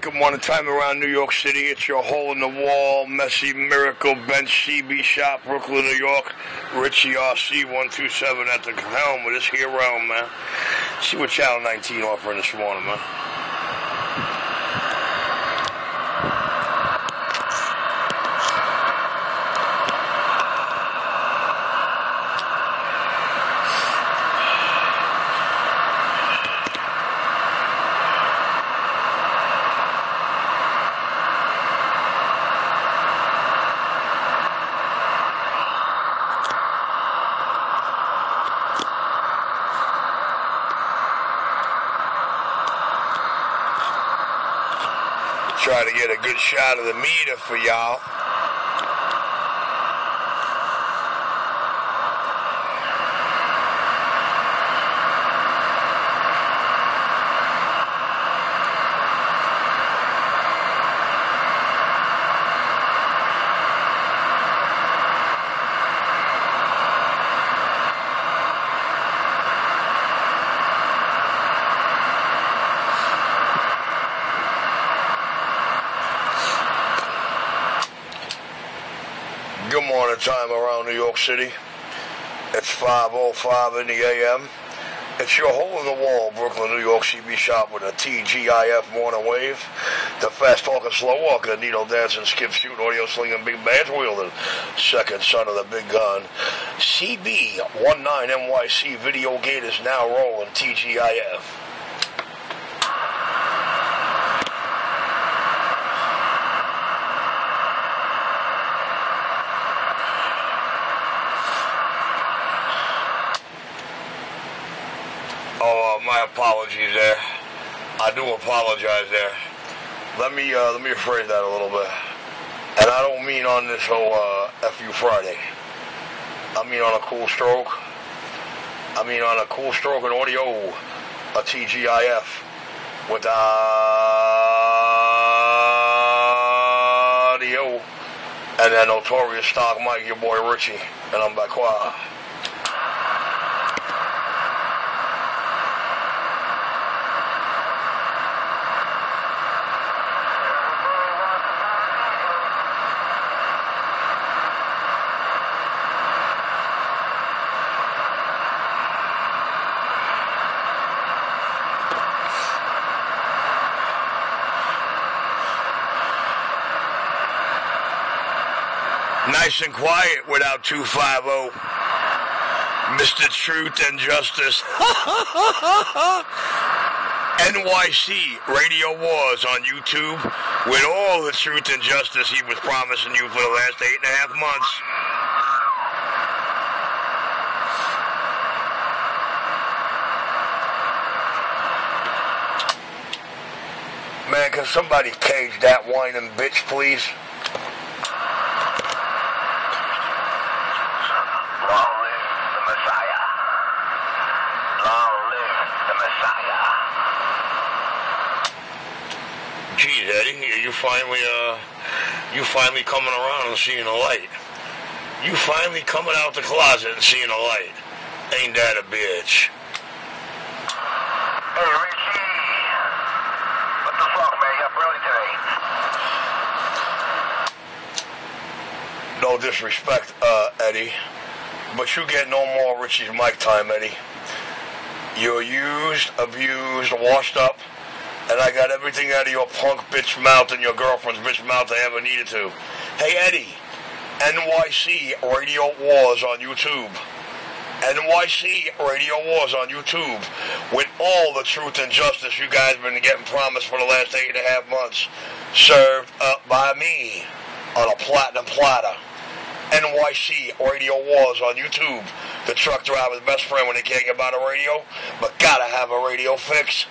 Alright, good morning. Time around New York City. It's your hole in the wall, messy miracle bench CB shop, Brooklyn, New York. Richie RC127 at the helm with this here realm, man. See what Channel 19 offering this morning, man. Try to get a good shot of the meter for y'all. Good morning, time around New York City. It's 5:05 in the a.m. It's your hole-in-the-wall Brooklyn, New York CB shop with a TGIF morning wave. The fast talking, slow walker, needle dancing, skip shooting, audio slinging, big badge wielding, second son of the big gun. Cb19nyc video gate is now rolling. TGIF. Oh, my apologies there. I do apologize there. Let me rephrase that a little bit. And I don't mean on this whole FU Friday. I mean on a cool stroke. I mean on a cool stroke and audio, a TGIF with audio, and that notorious stock mic, your boy Richie, and I'm back quiet. Nice and quiet without 250. Mr. Truth and Justice. NYC Radio Wars on YouTube with all the truth and justice he was promising you for the last 8.5 months. Man, can somebody cage that whining bitch, please? Geez, Eddie, you finally coming around and seeing the light. You finally coming out the closet and seeing the light. Ain't that a bitch? Hey, Richie. What the fuck, man? You up early today? No disrespect, Eddie, but you get no more Richie's mic time, Eddie. You're used, abused, washed up, and I got everything out of your punk bitch mouth and your girlfriend's bitch mouth I ever needed to. Hey, Eddie, NYC Radio Wars on YouTube. NYC Radio Wars on YouTube with all the truth and justice you guys been getting promised for the last 8.5 months. Served up by me on a platinum platter. NYC Radio Wars on YouTube. The truck driver's best friend when they can't get by the radio, but gotta have a radio fix.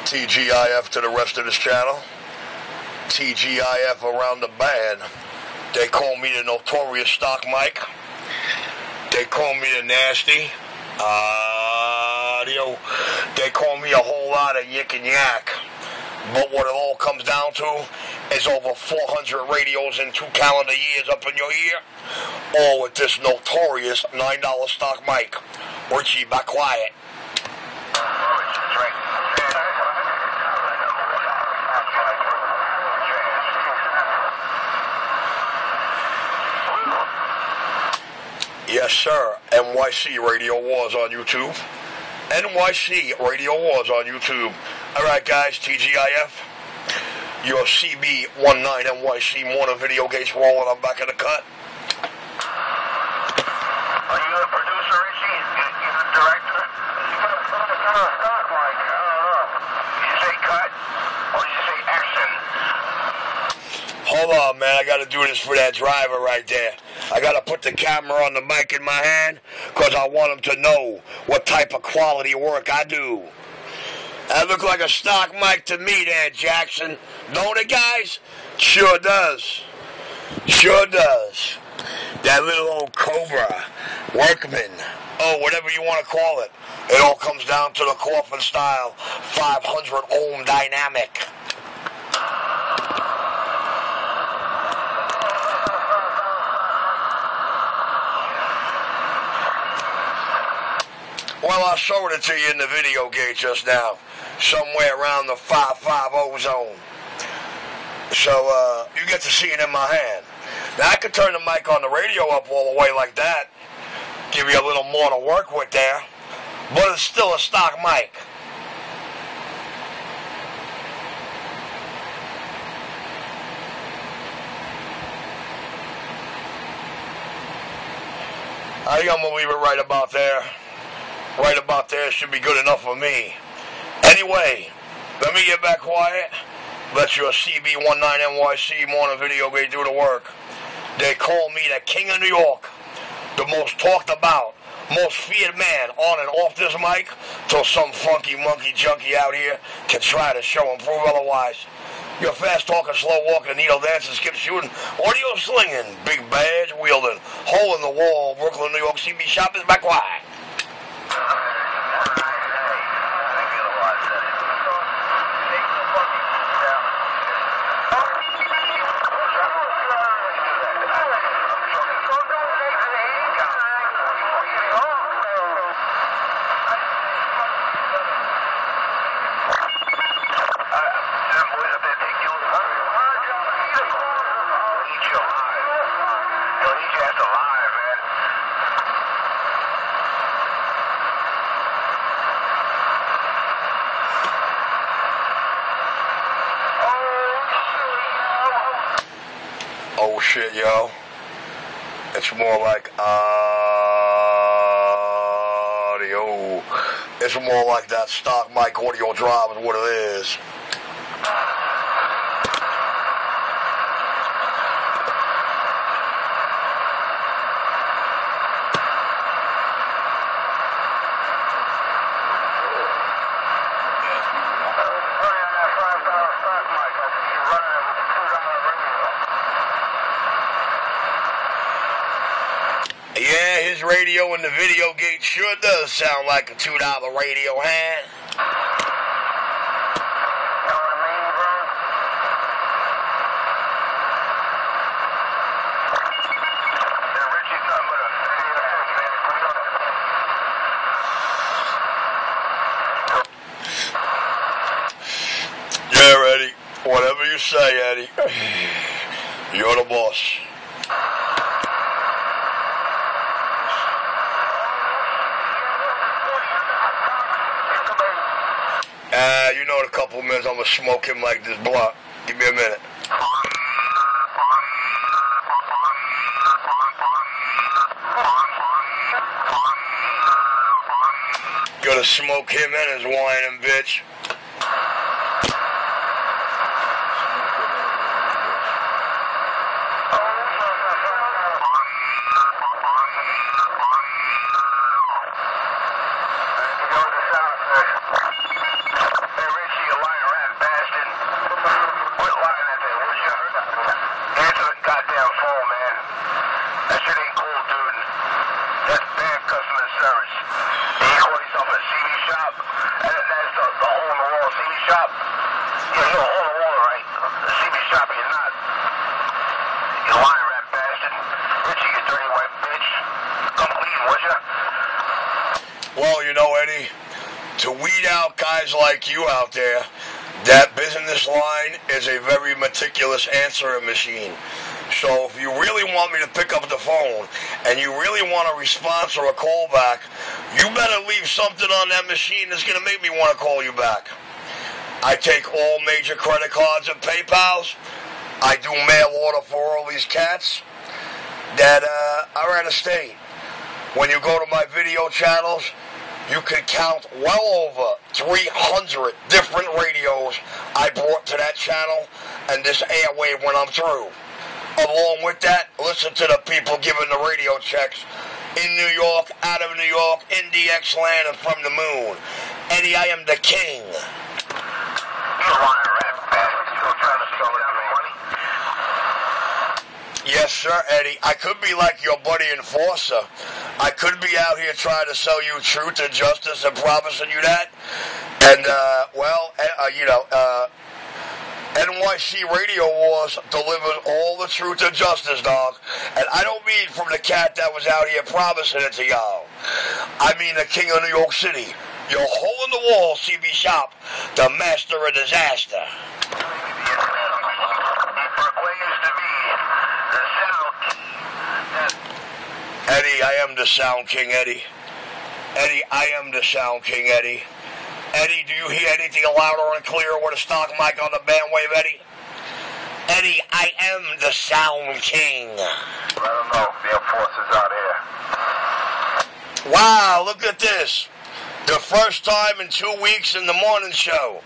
TGIF to the rest of this channel. TGIF around the band. They call me the notorious stock mic. They call me the nasty. They call me a whole lot of yick and yak. But what it all comes down to is over 400 radios in 2 calendar years up in your ear, all with this notorious $9 stock mic. Richie, back quiet. Yes, sir. NYC Radio Wars on YouTube. NYC Radio Wars on YouTube. All right, guys, TGIF. Your Cb19nyc morning video gates rolling. I'm back in the cut. Are you the producer, Richie? You the director? Stock mic. I don't know. Did you say cut or did you say action? Hold on, man. I got to do this for that driver right there. I got to put the camera on the mic in my hand because I want him to know what type of quality work I do. That look like a stock mic to me there, Jackson. Don't it, guys? Sure does. Sure does. That little old Cobra, Workman, oh, whatever you want to call it. It all comes down to the coffin style 500 ohm dynamic. Well, I showed it to you in the video gate just now, somewhere around the 550 zone. So, you get to see it in my hand. Now, I could turn the mic on the radio up all the way like that, give you a little more to work with there, but it's still a stock mic. I think I'm going to leave it right about there. Right about there should be good enough for me. Anyway, let me get back quiet. Let your Cb19nyc morning video gate do the work. They call me the King of New York, the most talked about, most feared man on and off this mic, till some funky monkey junkie out here can try to show and prove otherwise. You're fast talking, slow walking, needle dancing, skip shooting, audio slinging, big badge wielding, hole in the wall, Brooklyn, New York, CB shop is back quiet. Oh shit, yo. It's more like audio. It's more like that stock mic audio drive is what it is. Yeah, his radio in the video gate sure does sound like a $2 radio hand. Know what I mean, bro? Yeah, Richie's nothing but a fan, man. Yeah, Eddie. Whatever you say, Eddie. You're the boss. You know in a couple of minutes I'm going to smoke him like this blunt. Give me a minute. Gonna smoke him and his whining bitch. Customer service. He called himself a CB shop, and that's the whole Yeah, you're all the wall, right? The CB shop, you're not. You lying rat bastard. Richie, you dirty white bitch. Come clean, would ya? Well, you know, Eddie, to weed out guys like you out there, that business line is a very meticulous answering machine. So if you really want me to pick up the phone and you really want a response or a call back, you better leave something on that machine that's going to make me want to call you back. I take all major credit cards and PayPals. I do mail order for all these cats that are out of state. When you go to my video channels, you can count well over 300 different radios I brought to that channel and this airwave when I'm through. Along with that, listen to the people giving the radio checks in New York, out of New York, in DX land, and from the moon. Eddie, I am the king. You're lying rat bastard. You go trying to sell it for money? Yes, sir, Eddie. I could be like your buddy Enforcer. I could be out here trying to sell you truth and justice and promising you that. And, NYC Radio Wars delivers all the truth and justice, dog. And I don't mean from the cat that was out here promising it to y'all. I mean the king of New York City. Your hole-in-the-wall CB shop, the master of disaster. Eddie, I am the Sound King, Eddie. Eddie, I am the Sound King, Eddie. Eddie, do you hear anything louder and clearer with a stock mic on the bandwave, Eddie? Eddie, I am the Sound King. I don't know. The enforcers out here. Wow, look at this. The first time in 2 weeks in the morning show.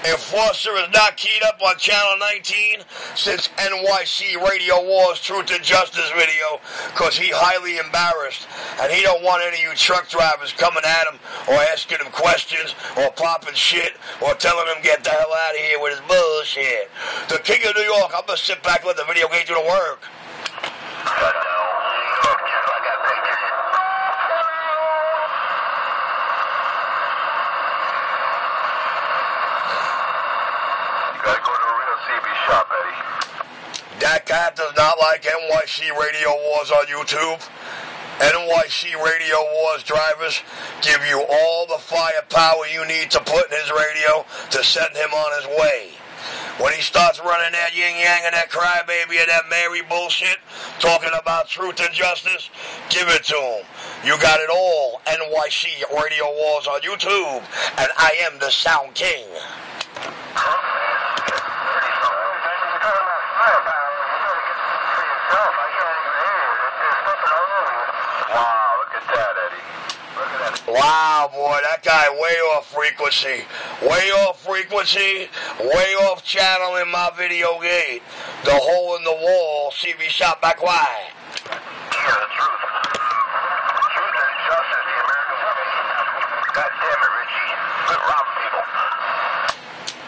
Enforcer is not keyed up on Channel 19 since NYC Radio Wars Truth and Justice video because he's highly embarrassed and he don't want any of you truck drivers coming at him or asking him questions or popping shit or telling him get the hell out of here with his bullshit. The king of New York, I'm going to sit back and let the video game do the work. That cat does not like NYC Radio Wars on YouTube. NYC Radio Wars drivers give you all the firepower you need to put in his radio to send him on his way. When he starts running that yin-yang and that crybaby and that Mary bullshit, talking about truth and justice, give it to him. You got it all, NYC Radio Wars on YouTube, and I am the Sound King. Wow, look at that, Eddie. Look at that. Wow, boy, that guy way off frequency. Way off frequency, way off channel in my video gate. The hole in the wall, CB shot back wide. Yeah, the truth. Truth and justice, the American way. God damn it, Richie. Quit robbing people.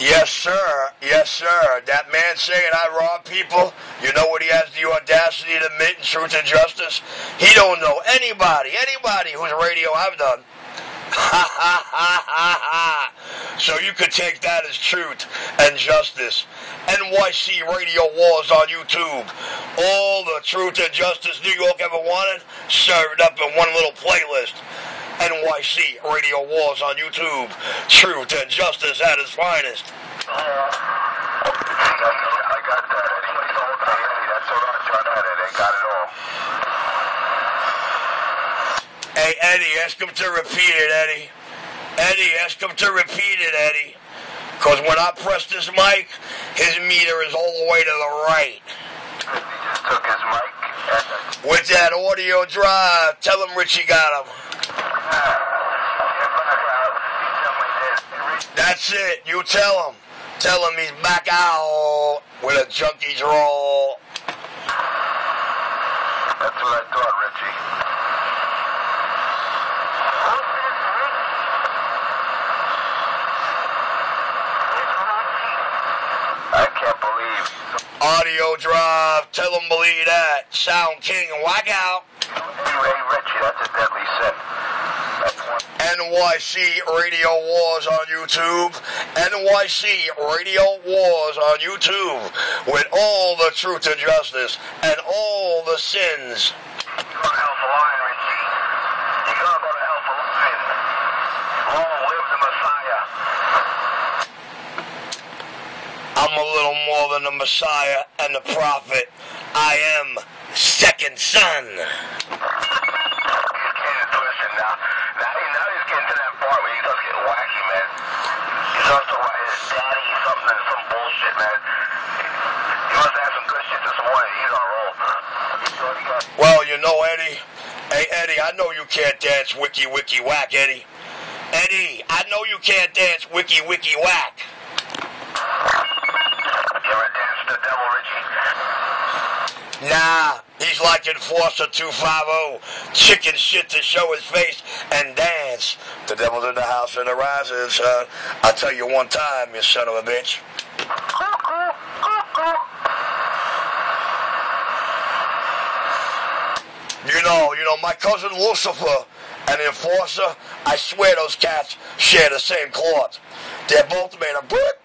Yes, sir. Yes, sir. That man saying I rob people, you know what he has the audacity to admit in Truth and Justice? He don't know anybody whose radio I've done. Ha, ha, ha, ha, ha. So you could take that as truth and justice. NYC Radio Wars on YouTube. All the truth and justice New York ever wanted, served up in one little playlist. NYC Radio Wars on YouTube. Truth and justice at its finest. I got that. Anybody's all about Eddie. That's all right, John. They got it all. Hey, Eddie, ask him to repeat it, Eddie. Eddie, ask him to repeat it, Eddie. Because when I press this mic, his meter is all the way to the right. He just took his mic. With that audio drive, tell him Richie got him. That's it. You tell him. Tell him he's back out with a junkie draw. That's what I thought, Richie. I can't believe. Audio drive. Tell him believe that. Sound King and whack out. Hey, Richie, that's a deadly sin. NYC Radio Wars on YouTube. NYC Radio Wars on YouTube with all the truth and justice and all the sins. You're going to hell for lying, Richie. You're going to go to hell for lying. Long live the Messiah. I'm a little more than the Messiah and the prophet. I am second son. He's getting twisted now. Now he's getting to that part where he does get wacky, man. He starts to write his daddy something, some bullshit, man. He must have some good shit this morning. He's on a roll. Well, you know, Eddie. Hey, Eddie, I know you can't dance wiki wiki whack, Eddie. Eddie, I know you can't dance wiki wiki whack. You ever dance the devil, Richie? Nah, he's like Enforcer 250, chicken shit to show his face and dance. The devil's in the house and the rising sun. I'll tell you one time, you son of a bitch. You know, my cousin Lucifer and Enforcer, I swear those cats share the same cloth. They're both made of brick.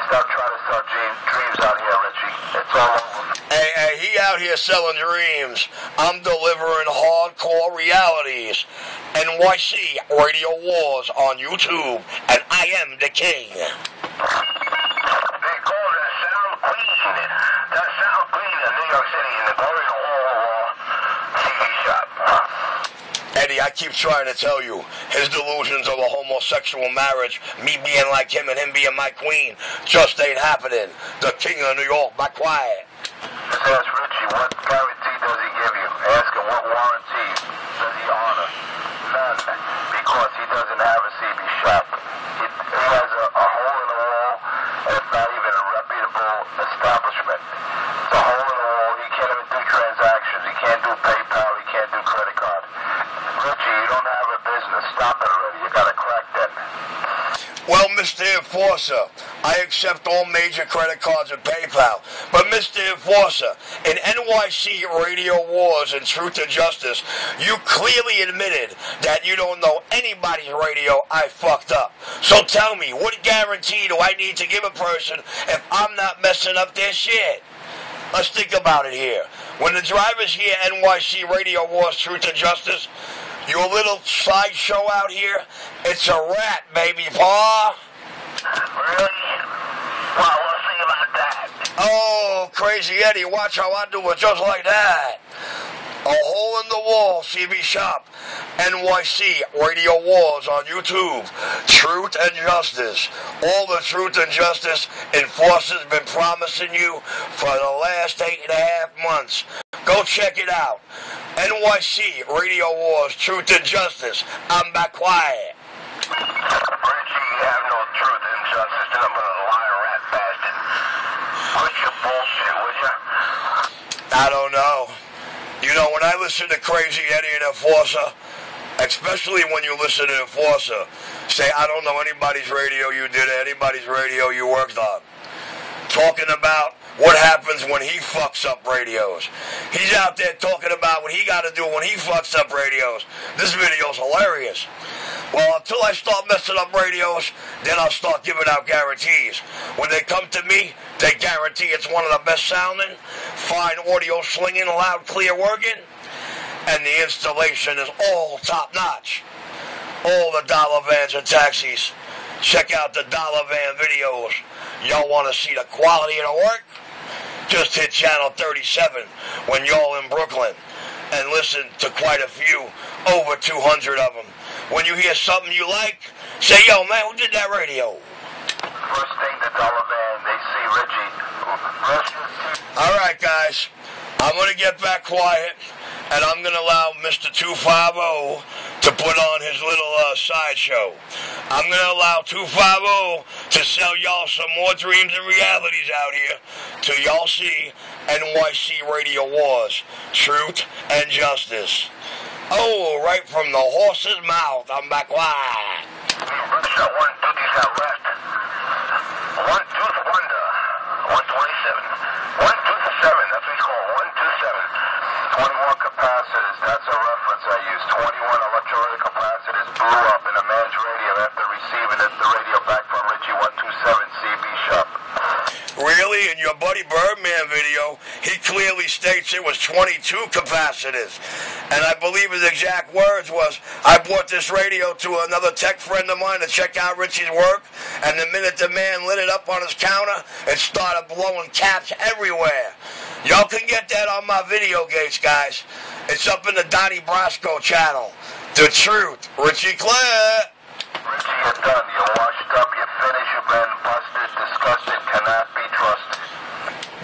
Stop trying to sell dreams out here, Richie. It's all over. Hey, he out here selling dreams. I'm delivering hardcore realities. NYC Radio Wars on YouTube, and I am the king. They call it a sound queen. The sound queen of New York City in the glory hall TV shop. Eddie, I keep trying to tell you, his delusions of a homosexual marriage, me being like him and him being my queen, just ain't happening. The king of New York, by quiet. Just ask Richie, what guarantee does he give you? Ask him what warranty does he honor? None, because he doesn't have a CB shop. He has a hole in the wall, and it's not even a reputable establishment. It's a hole in the wall. He can't even do transactions. He can't do PayPal. He can't do credit card. Richie, you don't have a business. Stop it already. You got to crack that. Well, Mr. Enforcer, I accept all major credit cards and PayPal. But Mr. Enforcer, in NYC Radio Wars and Truth and Justice, you clearly admitted that you don't know anybody's radio I fucked up. So tell me, what guarantee do I need to give a person if I'm not messing up their shit? Let's think about it here. When the drivers hear NYC Radio Wars, Truth and Justice, your little sideshow out here, it's a rat, baby paw. Really? Well, we'll see about that. Oh, Crazy Eddie, watch how I do it just like that. A hole in the wall, CB Shop. NYC Radio Wars on YouTube. Truth and Justice. All the truth and justice Enforcer's been promising you for the last 8.5 months. Go check it out. NYC Radio Wars, Truth and Justice. I'm back quiet. Richie, you have no truth and justice, and I'm gonna liar rat bastard. Quit your bullshit, would ya? I don't know. You know, when I listen to Crazy Eddie and Enforcer, especially when you listen to Enforcer, say, I don't know anybody's radio you did, anybody's radio you worked on. Talking about what happens when he fucks up radios. He's out there talking about what he got to do when he fucks up radios. This video's hilarious. Well, until I start messing up radios, then I'll start giving out guarantees. When they come to me, they guarantee it's one of the best sounding, fine audio slinging, loud, clear working, and the installation is all top notch. All the dollar vans and taxis. Check out the dollar van videos. Y'all want to see the quality of the work? Just hit channel 37 when y'all in Brooklyn and listen to quite a few, over 200 of them. When you hear something you like, say, yo, man, who did that radio? First thing the dollar van, they see Richie. All right, guys, I'm going to get back quiet, and I'm going to allow Mr. 250 to put on his little sideshow. I'm going to allow 250 to sell y'all some more dreams and realities out here till y'all see NYC Radio Wars, Truth and Justice. Oh, right from the horse's mouth. I'm back quiet. Rich got one tooth he's got left. One tooth wonder. 127. That's what it's called, 127. 21 capacitors, that's a reference I use. 21 electrolytic capacitors blew up in a man's radio after receiving the radio back from Richie 127 CB shop. Really? In your Buddy Birdman video, he clearly states it was 22 capacitors. And I believe his exact words was, I brought this radio to another tech friend of mine to check out Richie's work, and the minute the man lit it up on his counter, it started blowing caps everywhere. Y'all can get that on my video gates, guys. It's up in the Donnie Brasco channel. The Truth. Richie Clare. Richie, you're done. You're washed up. You're finished. You've been busted, disgusted, cannot be trusted.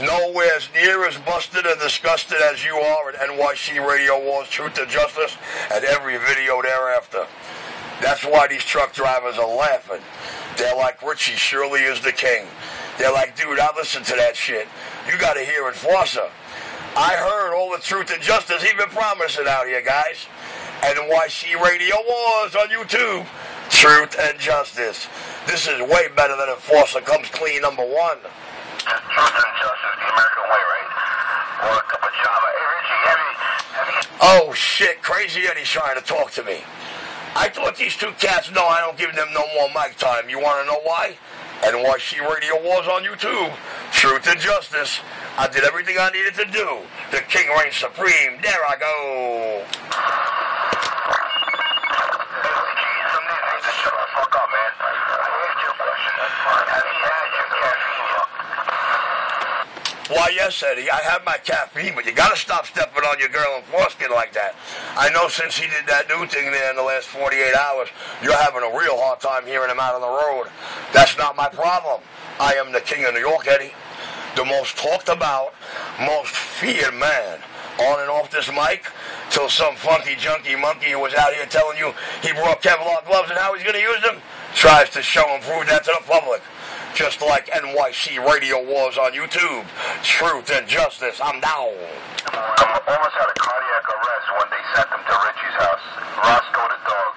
Nowhere near as busted and disgusted as you are at NYC Radio Wars Truth and Justice and every video thereafter. That's why these truck drivers are laughing. They're like, Richie surely is the king. They're like, dude, I listen to that shit. You got to hear Enforcer. I heard all the truth and justice he's been promising out here, guys. NYC Radio Wars on YouTube. Truth and Justice. This is way better than Enforcer Comes Clean #1. Truth and Justice, the American way, right? Or a cup of java. Hey, Richie, Oh, shit. Crazy Eddie's trying to talk to me. I thought these two cats know I don't give them no more mic time. You want to know why? NYC Radio Wars on YouTube. Truth and Justice. I did everything I needed to do. The king reigns supreme. There I go. shut the fuck up, man. I asked you a question. Have you had your caffeine yet? Why, yes, Eddie, I have my caffeine, but you gotta stop stepping on your girl and Forskin like that. I know since he did that new thing there in the last 48 hours, you're having a real hard time hearing him out on the road. That's not my problem. I am the king of New York, Eddie. The most talked about, most feared man on and off this mic, till some funky junkie monkey who was out here telling you he brought Kevlar gloves and how he's going to use them, tries to show and prove that to the public. Just like NYC Radio Wars on YouTube. Truth and Justice, I'm down. I almost had a cardiac arrest when they sent him to Richie's house. Roscoe the dog.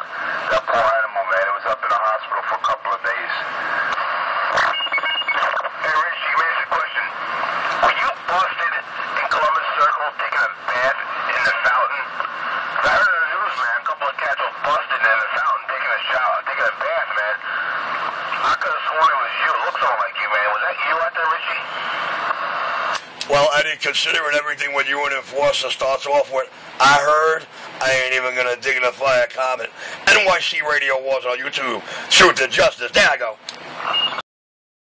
That poor animal, man. It was up in the hospital for a couple of days. Hey, Richie, let me ask you a question. Were you busted in Columbus Circle taking a bath in the fountain? I heard on the news, man. A couple of cats were busted in the fountain taking a shower, taking a bath, man. I could have sworn it was you. It looks all like you, man. Was that you out there, Richie? Well, Eddie, considering everything what you and Enforcer starts off with, I heard, I ain't even going to dignify a comment. NYC Radio Wars on YouTube. Truth and Justice. There I go.